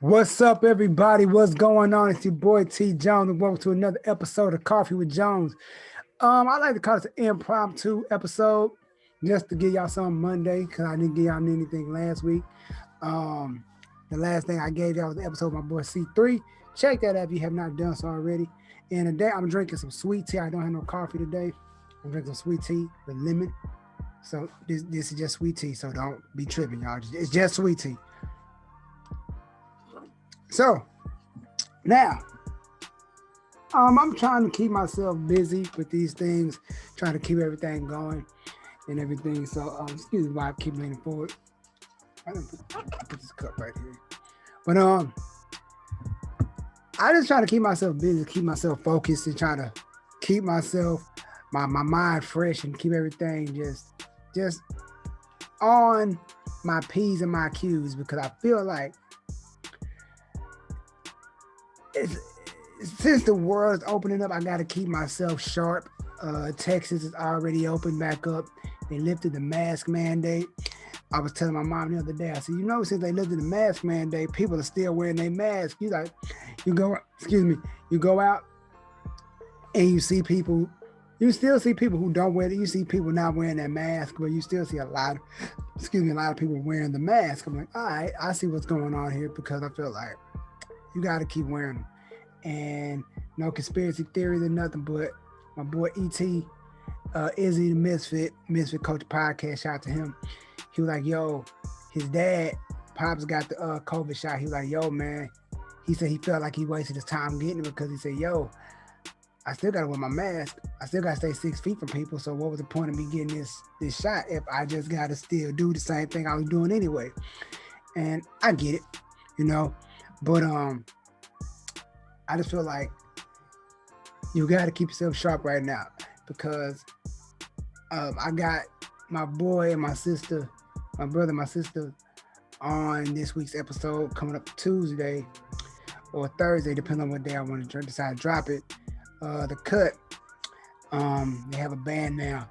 What's up, everybody? What's going on? It's your boy T Jones, and welcome to another episode of Coffee with Jones. I like to call this an impromptu episode just to give y'all something Monday because I didn't give y'all anything last week. Um, the last thing I gave y'all was the episode of my boy C3. Check that out if you have not done so already. And today I'm drinking some sweet tea. I don't have no coffee today. I'm drinking some sweet tea with lemon. So this is just sweet tea. So don't be tripping, y'all. It's just sweet tea. So now, I'm trying to keep myself busy with these things, trying to keep everything going and everything. So, excuse me while I keep leaning forward. I didn't put this cup right here. But I just try to keep myself busy, keep myself focused, and try to keep myself my mind fresh and keep everything just on my P's and my Q's because I feel like since the world's opening up, I got to keep myself sharp. Texas is already open back up. They lifted the mask mandate. I was telling my mom the other day, I said, since they lifted the mask mandate, people are still wearing their masks. You go out and you see people, you still see people who don't wear it. You see people not wearing their mask, but you still see a lot of people wearing the mask. I'm like, all right, I see what's going on here because I feel like you got to keep wearing them. And no conspiracy theories or nothing, but my boy E.T., Izzy the Misfit Coach podcast, shout out to him. He was like, yo, his dad, Pops got the COVID shot. He was like, yo, man, he said he felt like he wasted his time getting it because he said, yo, I still got to wear my mask. I still got to stay 6 feet from people. So what was the point of me getting this shot if I just got to still do the same thing I was doing anyway? And I get it, but I just feel like you got to keep yourself sharp right now because I got my boy and my brother and my sister on this week's episode coming up Tuesday or Thursday, depending on what day I want to decide to drop it. The Cut, they have a band now.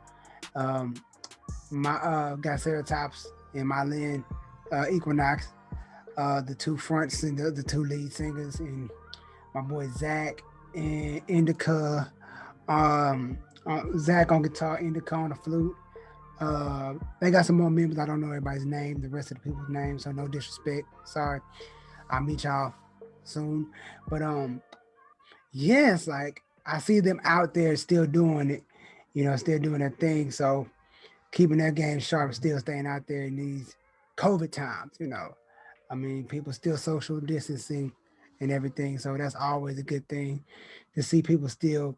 My got Ceratops and Mylin Equinox, the two front singers, the two lead singers, and my boy Zach and Indica, Zach on guitar, Indica on the flute. They got some more members. I don't know everybody's name, the rest of the people's names, so no disrespect. Sorry. I'll meet y'all soon. But yes, like I see them out there still doing it, still doing their thing. So keeping their game sharp, still staying out there in these COVID times, I mean, people still social distancing and everything. So that's always a good thing to see people still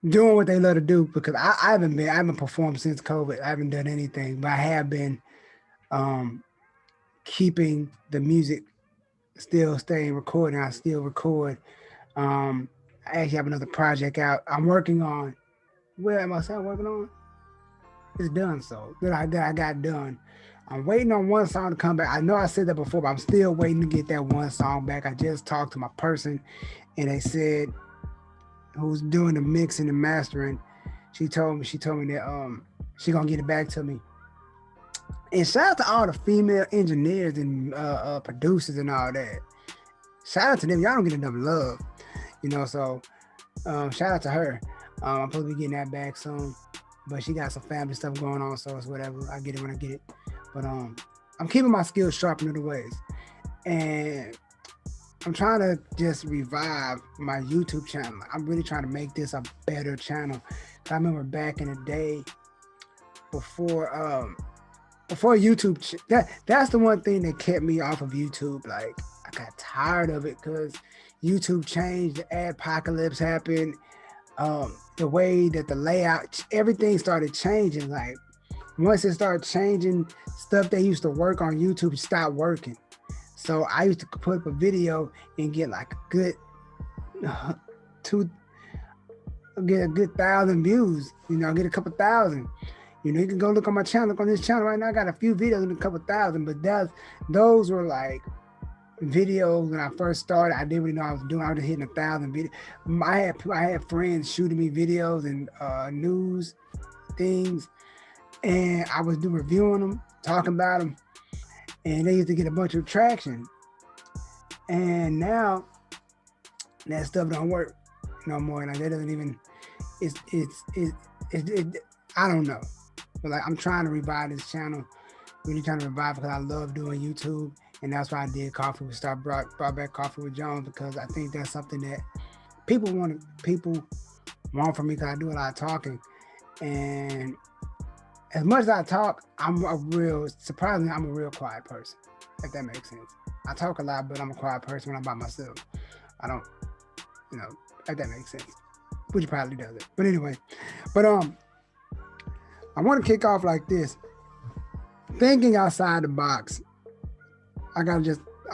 doing what they love to do because I haven't performed since COVID. I haven't done anything, but I have been keeping the music still staying recording. I still record. I actually have another project out. I'm working on. Where am I working on? It's done. So that I got done. I'm waiting on one song to come back. I know I said that before, but I'm still waiting to get that one song back. I just talked to my person and they said who's doing the mixing and mastering. She told me that she gonna get it back to me. And shout out to all the female engineers and producers and all that. Shout out to them. Y'all don't get enough love, so shout out to her. I'm supposed to be getting that back soon. But she got some family stuff going on, so it's whatever. I get it when I get it. But I'm keeping my skills sharp in other ways. And I'm trying to just revive my YouTube channel. I'm really trying to make this a better channel. I remember back in the day before YouTube, that's the one thing that kept me off of YouTube. Like I got tired of it because YouTube changed, the adpocalypse happened. The way that the layout, everything started changing. Like once it started changing, stuff they used to work on YouTube stopped working. So I used to put up a video and get like a good get a good 1,000 views. Get a couple thousand. You can go look on my channel. Look on this channel right now. I got a few videos and a couple thousand, but those were like videos when I first started. I didn't really know what I was doing. I was just hitting 1,000 videos. I had friends shooting me videos and news things, and I was reviewing them, talking about them, and they used to get a bunch of traction. And now that stuff don't work no more. Like that doesn't even. It's I don't know. But like I'm trying to revive this channel. Really trying to revive because I love doing YouTube, and that's why I did Coffee with Star brought back Coffee with Jones because I think that's something that people want from me because I do a lot of talking, and as much as I talk, surprisingly, I'm a real quiet person, if that makes sense. I talk a lot, but I'm a quiet person when I'm by myself. I don't, if that makes sense, which probably doesn't. But anyway, I want to kick off like this. Thinking outside the box. I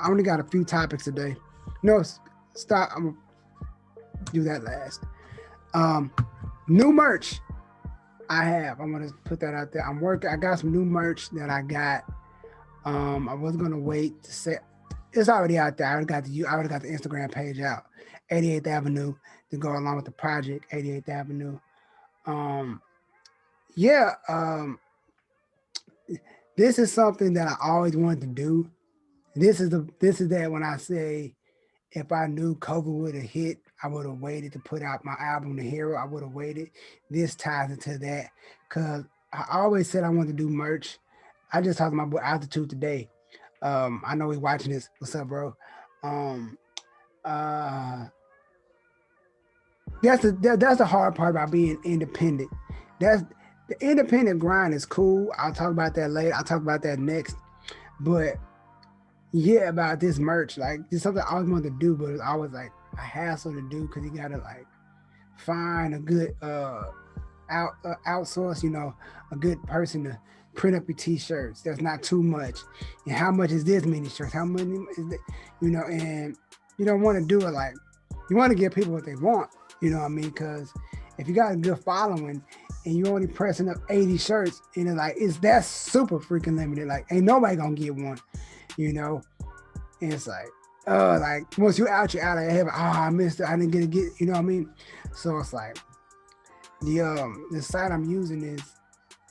only got a few topics today. No, stop. I'm gonna do that last. New merch. I'm gonna put that out there. I got some new merch that I got. I was gonna wait to say it's already out there. I already got the Instagram page out. 88th Avenue to go along with the project, 88th Avenue. This is something that I always wanted to do. This is that when I say if I knew COVID would have hit, I would have waited to put out my album, The Hero. I would have waited. This ties into that because I always said I wanted to do merch. I just talked to my boy Altitude today. I know he's watching this. What's up, bro? That's the hard part about being independent. The independent grind is cool. I'll talk about that later. I'll talk about that next. But yeah, about this merch, like it's something I always wanted to do, but it's always like a hassle to do because you gotta like find a good outsource, a good person to print up your t-shirts. That's not too much. And how much is this many shirts? How many is that? And you don't want to do it like you want to give people what they want. You know what I mean? Because if you got a good following and you're only pressing up 80 shirts, and that's super freaking limited. Like ain't nobody gonna get one. And it's like once you're out of heaven. I missed it. I didn't get, you know what I mean? So it's like the site I'm using is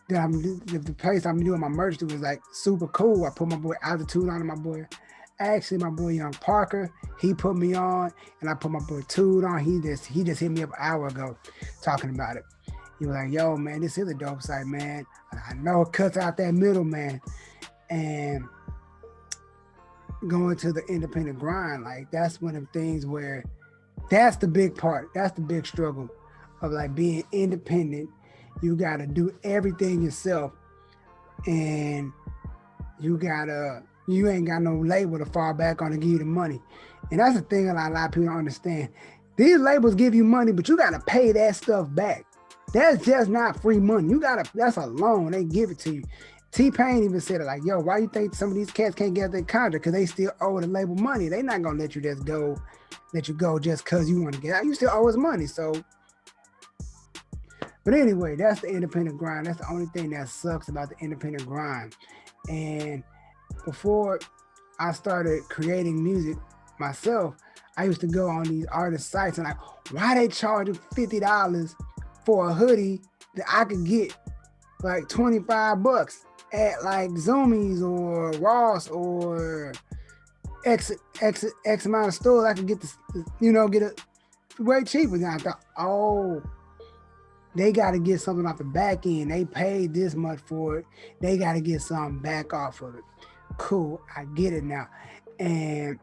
that the place I'm doing my merch to is like super cool. I put my boy Altitude on, my boy Young Parker, he put me on, and I put my boy Tude on. He just hit me up an hour ago talking about it. He was like, yo, man, this is a dope site, man. I know it cuts out that middle, man. And going to the independent grind, like that's one of the things where that's the big part. That's the big struggle of like being independent. You got to do everything yourself, and you ain't got no label to fall back on to give you the money. And that's the thing that a lot of people don't understand. These labels give you money, but you got to pay that stuff back. That's just not free money. That's a loan. They give it to you. T-Pain even said it like, yo, why you think some of these cats can't get their contract? Because they still owe the label money. They not going to let you go just because you want to get out. You still owe us money. So, but anyway, that's the independent grind. That's the only thing that sucks about the independent grind. And before I started creating music myself, I used to go on these artist sites and like, why they charging $50 for a hoodie that I could get like $25 at like Zoomies or Ross or X amount of stores? I could get this, get it way cheaper. And I thought, they got to get something off the back end. They paid this much for it. They got to get something back off of it. Cool, I get it now. And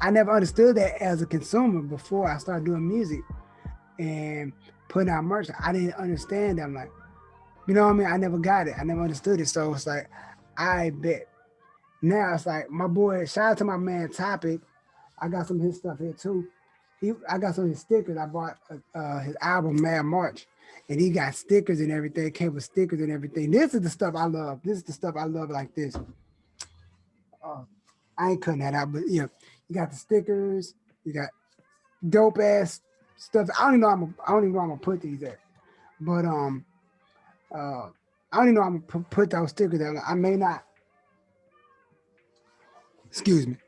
I never understood that as a consumer before I started doing music and putting out merch. I didn't understand that. I'm like, you know what I mean? I never got it. I never understood it. So it's like, I bet. Now it's like my boy, shout out to my man Topic. I got some of his stuff here too. I got some of his stickers. I bought his album Mad March, and he got stickers and everything. It came with stickers and everything. This is the stuff I love. This is the stuff I love like this. I ain't cutting that out, but you got the stickers. You got dope ass stuff. I don't even know I'm gonna put these at, but I don't even know I'm gonna put those stickers there. I may not. Excuse me.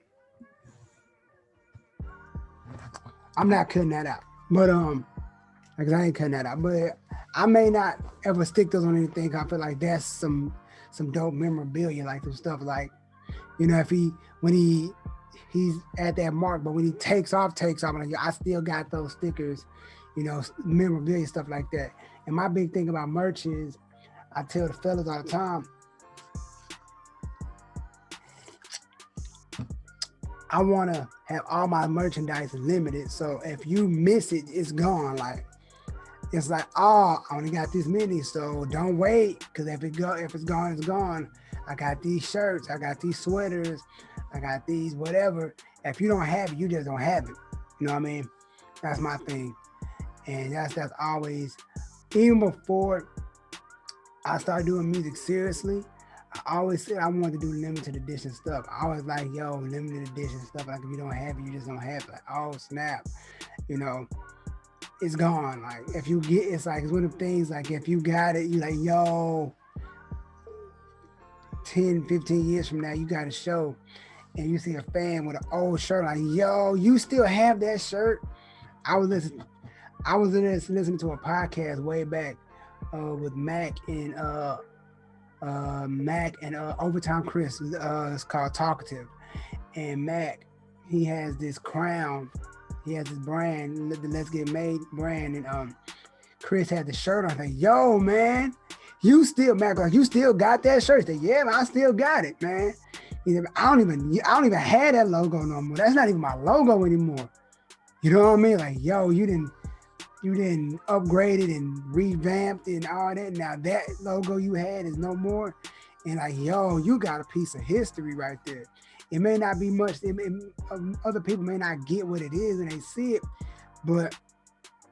I'm not cutting that out, but because I ain't cutting that out. But I may not ever stick those on anything. I feel like that's some dope memorabilia, like some stuff like, if when he he's at that mark. But when he takes off, I'm like, I still got those stickers, memorabilia, stuff like that. And my big thing about merch is, I tell the fellas all the time, I want to have all my merchandise limited. So if you miss it, it's gone. Like, it's like, oh, I only got this many, so don't wait. Because if it's gone, it's gone. I got these shirts, I got these sweaters, I got these whatever. If you don't have it, you just don't have it. You know what I mean? That's my thing. And that's always, even before I started doing music seriously, I always said I wanted to do limited edition stuff. I was like, yo, limited edition stuff. Like, if you don't have it, you just don't have it. Like, oh, snap. It's gone. Like, if you get, it's one of the things, like, if you got it, you like, yo, 10, 15 years from now, you got a show and you see a fan with an old shirt, like, yo, you still have that shirt? I was listening to a podcast way back with Mac and Overtime Chris. It's called Talkative. And Mac, he has this crown. He has this brand, the Let's Get Made brand. And Chris had the shirt on. I was like, yo, man, you still got that shirt? He said, yeah, man, I still got it, man. He said, I don't even have that logo no more. That's not even my logo anymore. You know what I mean? Like, yo, you didn't upgrade it and revamped and all that. Now that logo you had is no more. And like, yo, you got a piece of history right there. It may not be much. Other people may not get what it is and they see it, but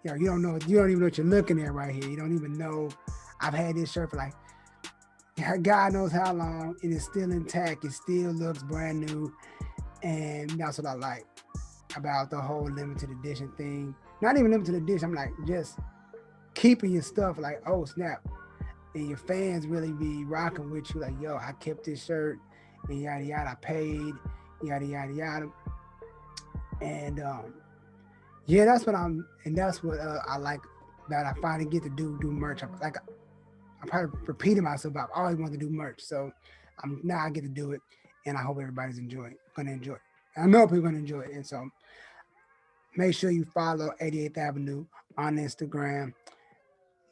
you don't know. You don't even know what you're looking at right here. You don't even know. I've had this shirt for like, God knows how long, and it's still intact. It still looks brand new, and that's what I like about the whole limited edition thing. Not even limited edition. I'm like, just keeping your stuff like, oh snap, and your fans really be rocking with you. Like, yo, I kept this shirt, and yada yada. I paid, yada yada yada. And that's what I like, that I finally get to do merch. I'm probably repeating myself, but I've always wanted to do merch. So now I get to do it, and I hope everybody's gonna enjoy it. I know people are gonna enjoy it, and so make sure you follow 88th Avenue on Instagram.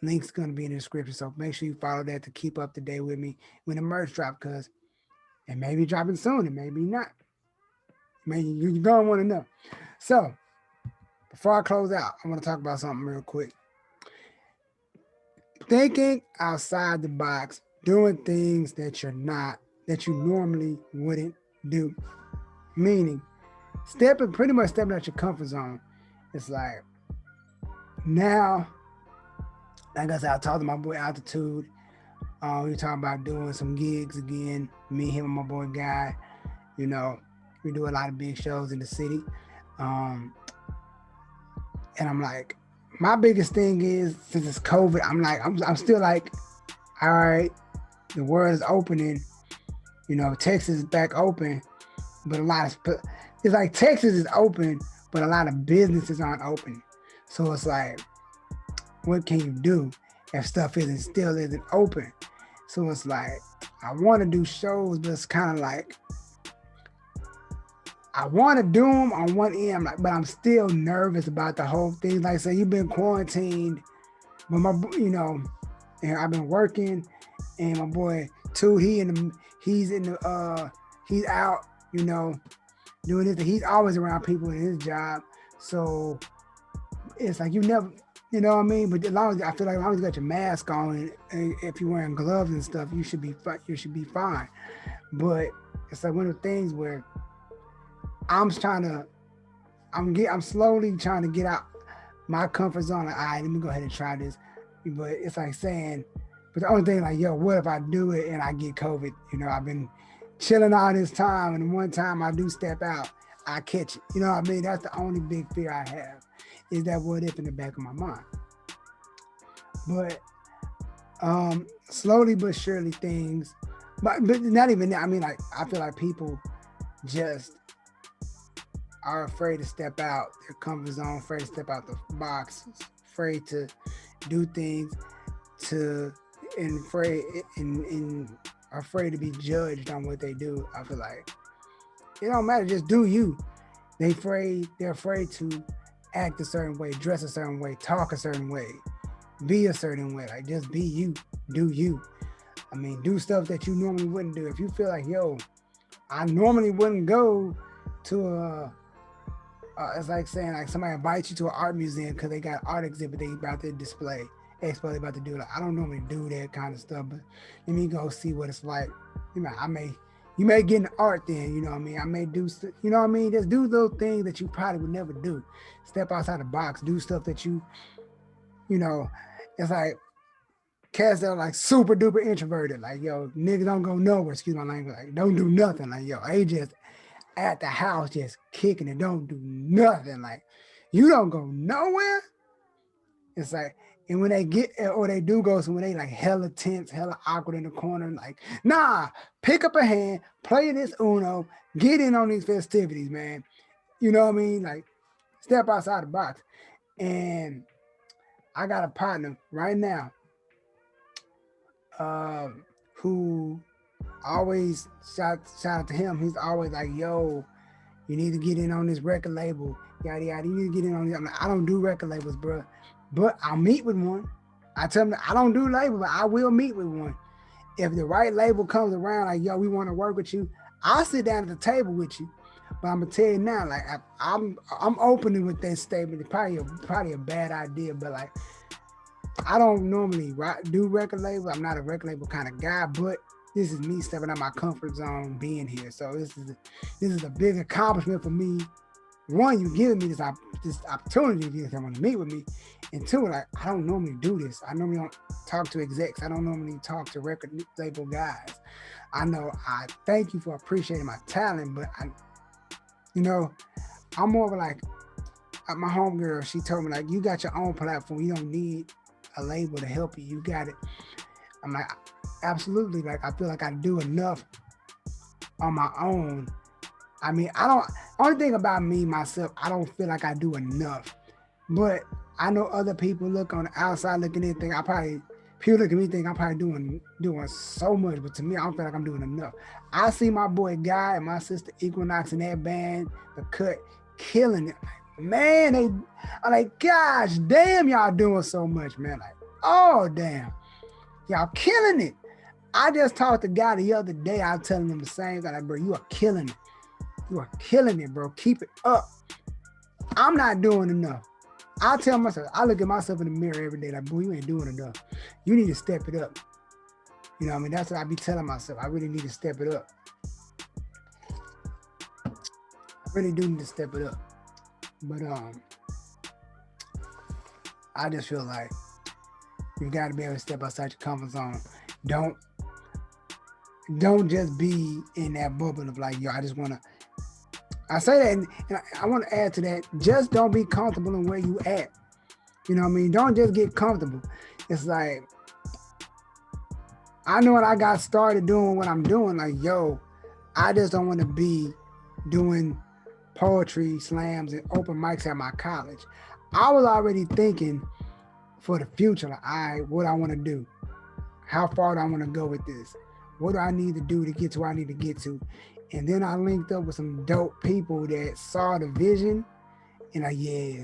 Link's gonna be in the description, so make sure you follow that to keep up to date with me when the merch drop, because it may be dropping soon, it may be not. Maybe you're gonna want to know. So before I close out, I want to talk about something real quick. Thinking outside the box, doing things that you normally wouldn't do. Meaning, pretty much stepping out your comfort zone. It's like, now, like I said, I talked to my boy Altitude. We were talking about doing some gigs again. Me, him, and my boy Guy. We do a lot of big shows in the city. And I'm like, my biggest thing is, since it's COVID, I'm still like, all right, the world is opening. Texas is back open, but it's like Texas is open, but a lot of businesses aren't open. So it's like, what can you do if stuff isn't open? So it's like, I want to do shows, but it's kind of like, I want to do them on one end, but I'm still nervous about the whole thing. Like, say, you've been quarantined, but and I've been working, and my boy Toot, he's out, doing this. He's always around people in his job, so it's like you never, you know what I mean. But I feel like as long as you got your mask on, and if you're wearing gloves and stuff, you should be fine. But it's like one of the things where I'm slowly trying to get out my comfort zone. Like, all right, let me go ahead and try this. But it's like saying, but the only thing, like, yo, what if I do it and I get COVID? I've been chilling all this time, and one time I do step out, I catch it. You know what I mean? That's the only big fear I have, is that what if in the back of my mind. But slowly but surely things, but not even that. I mean, like, I feel like people just are afraid to step out their comfort zone, afraid to step out the box, afraid to do things, afraid to be judged on what they do. I feel like It don't matter. Just do you. They're afraid to act a certain way, dress a certain way, talk a certain way, be a certain way. Like just be you. Do you. I mean, do stuff that you normally wouldn't do. If you feel like, yo, I normally wouldn't go to it's like saying like somebody invites you to an art museum because they got art exhibit they about to display, expo they about to do. Like I don't normally do that kind of stuff, but let me go see what it's like. You know, you may get into art then, you know what I mean? I may do, you know what I mean? Just do those things that you probably would never do. Step outside the box, do stuff that you know, it's like cats that are like super duper introverted. Like, yo, niggas don't go nowhere, excuse my language. Like, don't do nothing. Like, yo, they just at the house just kicking and don't do nothing. Like, you don't go nowhere. It's like, and when they get, or they do go, so when they like hella tense, hella awkward in the corner, like, nah, pick up a hand, play this Uno, get in on these festivities, man. You know what I mean? Like, step outside the box. And I got a partner right now who always shout out to him. He's always like, yo, you need to get in on this record label. Yada, yada. You need to get in on this. I'm like, I don't do record labels, bro. But I'll meet with one. I tell them I don't do labels, but I will meet with one. If the right label comes around, like, yo, we want to work with you, I'll sit down at the table with you. But I'm gonna tell you now, like I'm opening with that statement. It's probably a bad idea, but like I don't normally do record label. I'm not a record label kind of guy, but this is me stepping out my comfort zone, being here. So this is a big accomplishment for me. One, you giving me this opportunity if you want to meet with me, and two, like I don't normally do this. I normally don't talk to execs. I don't normally talk to record label guys. I know I thank you for appreciating my talent, but I'm more of like my homegirl. She told me like, you got your own platform. You don't need a label to help you. You got it. I'm like, absolutely. Like I feel like I do enough on my own. I mean, only thing about me, myself, I don't feel like I do enough. But I know other people look on the outside looking in, people look at me think I'm probably doing so much, but to me, I don't feel like I'm doing enough. I see my boy Guy and my sister Equinox in that band, The Cut, killing it. Man, I'm like, gosh, damn, y'all doing so much, man. Like, oh, damn. Y'all killing it. I just talked to Guy the other day. I was telling him the same thing. Like, bro, you are killing it. You are killing it, bro. Keep it up. I'm not doing enough. I tell myself, I look at myself in the mirror every day like, boy, you ain't doing enough. You need to step it up. You know what I mean? That's what I be telling myself. I really need to step it up. I really do need to step it up. But I just feel like you got to be able to step outside your comfort zone. Don't just be in that bubble of like, yo, I say that, and I want to add to that, just don't be comfortable in where you at. You know what I mean? Don't just get comfortable. It's like, I know when I got started doing what I'm doing, like, yo, I just don't want to be doing poetry slams and open mics at my college. I was already thinking for the future, like, all right, what I want to do. How far do I want to go with this? What do I need to do to get to where I need to get to? And then I linked up with some dope people that saw the vision and like, yeah,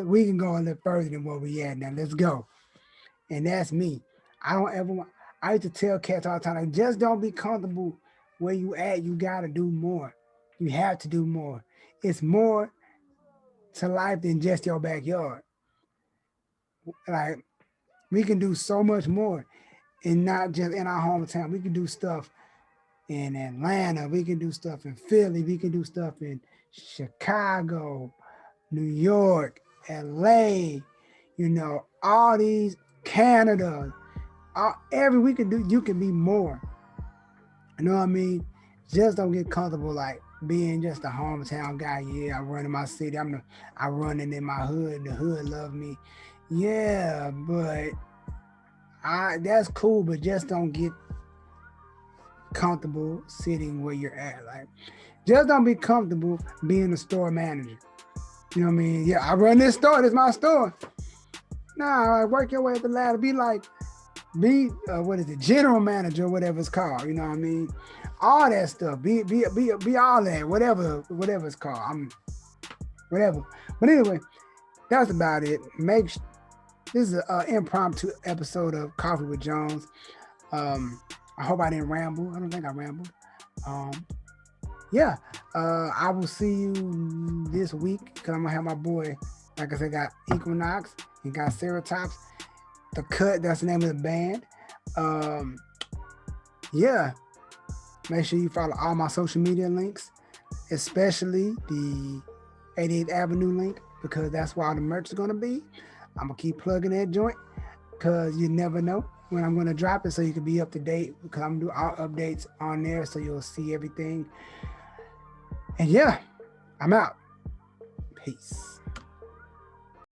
we can go a little further than where we at now. Let's go. And that's me. I used to tell cats all the time, like, just don't be comfortable where you at. You got to do more. You have to do more. It's more to life than just your backyard. Like, we can do so much more, and not just in our hometown. We can do stuff in Atlanta, we can do stuff in Philly, we can do stuff in Chicago, New York, LA, all these, Canada, we can do, you can be more. You know what I mean? Just don't get comfortable like being just a hometown guy. Yeah, I run in my city, I run in my hood, the hood love me. Yeah, but that's cool, but just don't get comfortable sitting where you're at. Like, just don't be comfortable being a store manager. You know what I mean? Yeah, I run this store, this is my store. Nah, like, work your way up the ladder. Be like, Be what is it, general manager, whatever it's called. You know what I mean? All that stuff. Be all that, whatever it's called. I'm whatever. But anyway, that's about it. This is an impromptu episode of Coffee with Jones. I hope I didn't ramble. I don't think I rambled. Um, yeah, I will see you this week because I'm gonna have my boy. Like I said, got Equinox and got Ceratops. The Cut. That's the name of the band. Um, yeah, make sure you follow all my social media links, especially the 88th Avenue link because that's where all the merch is gonna be. I'm gonna keep plugging that joint because you never know when I'm gonna drop it, so you can be up to date because I'm doing all updates on there, so you'll see everything. And yeah, I'm out. Peace.